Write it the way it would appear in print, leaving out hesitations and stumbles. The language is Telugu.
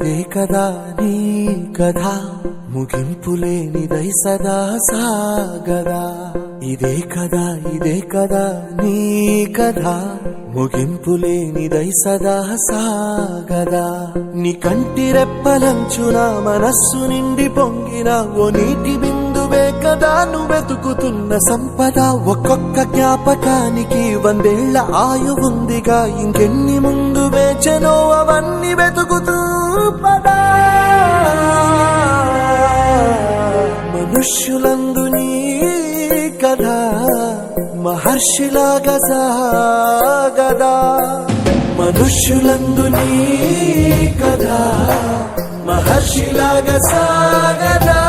ఇదే కదా నీ కథ ముగింపులేనిదై సదా సాగదా ఇదే కదా నీ కథ ముగింపులేనిదై సదా సాగదా నీ కంటి రెప్పలంచున మనస్సు నిండి పొంగిన ఓ నీటి బిందువే కదా నువ్వెతుకుతున్న సంపద ఒక్కొక్క జ్ఞాపకానికి 100 ఏళ్ల ఆయువుందిగా ఇంకెన్ని ముందు వేచనో అవన్నీ వెతుకుతూ పదా మనుష్యులందు నీ కథ మహర్షిలాగా సాగదా మనుష్యులందు నీ కథ మహర్షిలాగా సాగదా